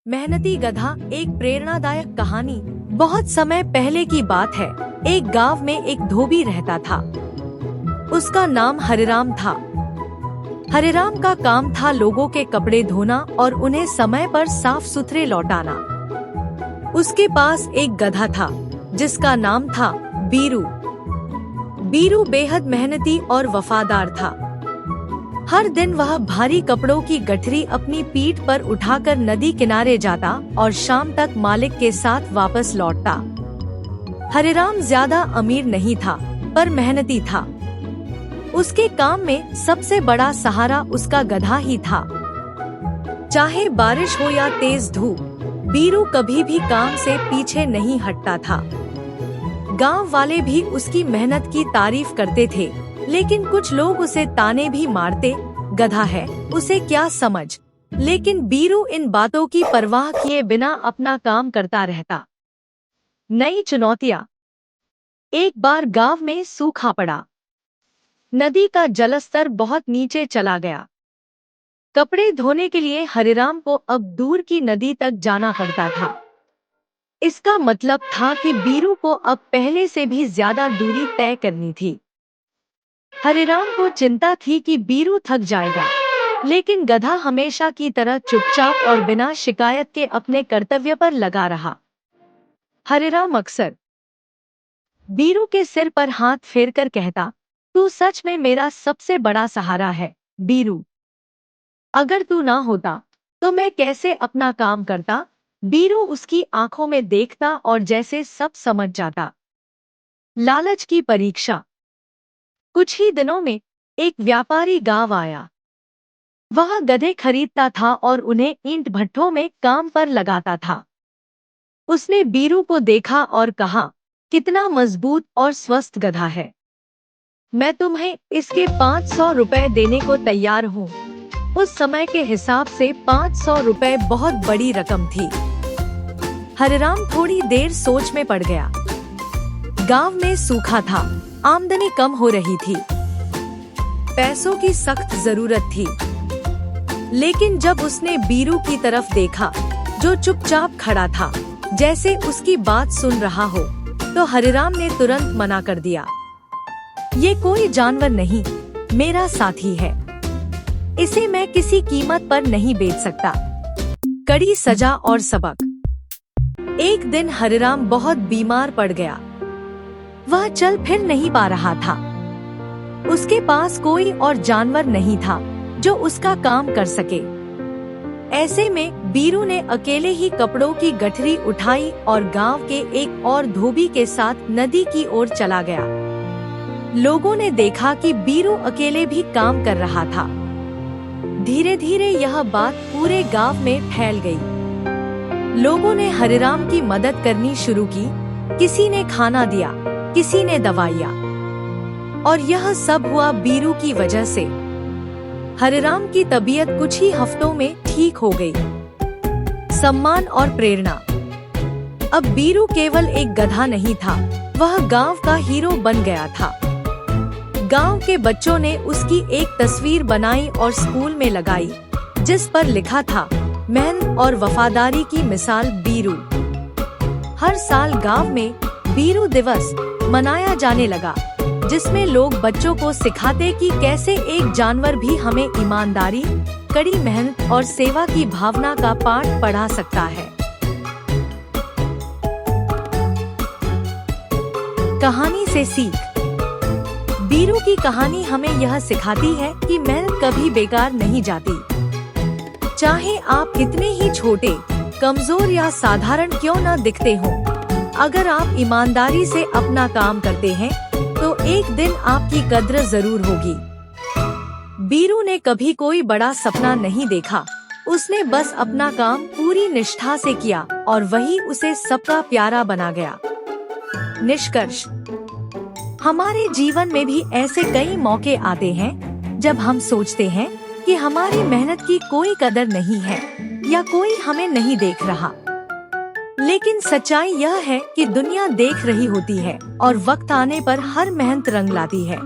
मेहनती गधा एक प्रेरणादायक कहानी। बहुत समय पहले की बात है। एक गांव में एक धोबी रहता था। उसका नाम हरिराम था। हरिराम का काम था लोगों के कपड़े धोना और उन्हें समय पर साफ सुथरे लौटाना। उसके पास एक गधा था जिसका नाम था बीरू। बीरू बेहद मेहनती और वफादार था। हर दिन वह भारी कपड़ों की गठरी अपनी पीठ पर उठाकर नदी किनारे जाता और शाम तक मालिक के साथ वापस लौटता। हरिराम ज्यादा अमीर नहीं था पर मेहनती था। उसके काम में सबसे बड़ा सहारा उसका गधा ही था। चाहे बारिश हो या तेज धूप, बीरू कभी भी काम से पीछे नहीं हटता था। गांव वाले भी उसकी मेहनत की तारीफ करते थे, लेकिन कुछ लोग उसे ताने भी मारते, गधा है, उसे क्या समझ। लेकिन बीरू इन बातों की परवाह किए बिना अपना काम करता रहता। नई चुनौतियां। एक बार गांव में सूखा पड़ा। नदी का जलस्तर बहुत नीचे चला गया। कपड़े धोने के लिए हरिराम को अब दूर की नदी तक जाना पड़ता था। इसका मतलब था कि बीरू को अब पहले से भी ज्यादा दूरी तय करनी थी। हरिराम को चिंता थी कि बीरू थक जाएगा, लेकिन गधा हमेशा की तरह चुपचाप और बिना शिकायत के अपने कर्तव्य पर लगा रहा। हरिराम अक्सर बीरू के सिर पर हाथ फेरकर कहता, तू सच में मेरा सबसे बड़ा सहारा है, बीरू। अगर तू ना होता तो मैं कैसे अपना काम करता। बीरू उसकी आंखों में देखता और जैसे सब समझ जाता। लालच की परीक्षा। कुछ ही दिनों में एक व्यापारी गांव आया। वह गधे खरीदता था और उन्हें ईंट भट्ठों में काम पर लगाता था। उसने बीरू को देखा और कहा, कितना मजबूत और स्वस्थ गधा है। मैं तुम्हें इसके 500 रुपए देने को तैयार हूँ। उस समय के हिसाब से 500 रुपए बहुत बड़ी रकम थी। हरिराम थोड़ी देर सोच में पड़ गया। गांव में सूखा था, आमदनी कम हो रही थी, पैसों की सख्त जरूरत थी। लेकिन जब उसने बीरू की तरफ देखा, जो चुपचाप खड़ा था, जैसे उसकी बात सुन रहा हो, तो हरिराम ने तुरंत मना कर दिया। ये कोई जानवर नहीं, मेरा साथी है। इसे मैं किसी कीमत पर नहीं बेच सकता। कड़ी सजा और सबक। एक दिन हरिराम बहुत बीमार पड़ गया। वह चल फिर नहीं पा रहा था। उसके पास कोई और जानवर नहीं था जो उसका काम कर सके। ऐसे में बीरू ने अकेले ही कपड़ों की गठरी उठाई और गांव के एक और धोबी के साथ नदी की ओर चला गया। लोगों ने देखा कि बीरू अकेले भी काम कर रहा था। धीरे धीरे यह बात पूरे गांव में फैल गई। लोगों ने हरिराम की मदद करनी शुरू की। किसी ने खाना दिया, किसी ने दवाइयाँ, और यह सब हुआ बीरू की वजह से। हरिराम की तबीयत कुछ ही हफ्तों में ठीक हो गई। सम्मान और प्रेरणा। अब बीरू केवल एक गधा नहीं था, वह गांव का हीरो बन गया था। गांव के बच्चों ने उसकी एक तस्वीर बनाई और स्कूल में लगाई, जिस पर लिखा था, मेहनत और वफादारी की मिसाल बीरू। हर साल गांव में बीरू दिवस मनाया जाने लगा, जिसमें लोग बच्चों को सिखाते कि कैसे एक जानवर भी हमें ईमानदारी, कड़ी मेहनत और सेवा की भावना का पाठ पढ़ा सकता है। कहानी से सीख। बीरू की कहानी हमें यह सिखाती है कि मेहनत कभी बेकार नहीं जाती। चाहे आप कितने ही छोटे, कमजोर या साधारण क्यों न दिखते हों, अगर आप ईमानदारी से अपना काम करते हैं तो एक दिन आपकी कद्र जरूर होगी। बीरू ने कभी कोई बड़ा सपना नहीं देखा, उसने बस अपना काम पूरी निष्ठा से किया और वही उसे सबका प्यारा बना गया। निष्कर्ष। हमारे जीवन में भी ऐसे कई मौके आते हैं जब हम सोचते हैं कि हमारी मेहनत की कोई कदर नहीं है या कोई हमें नहीं देख रहा। लेकिन सच्चाई यह है कि दुनिया देख रही होती है और वक्त आने पर हर मेहनत रंग लाती है।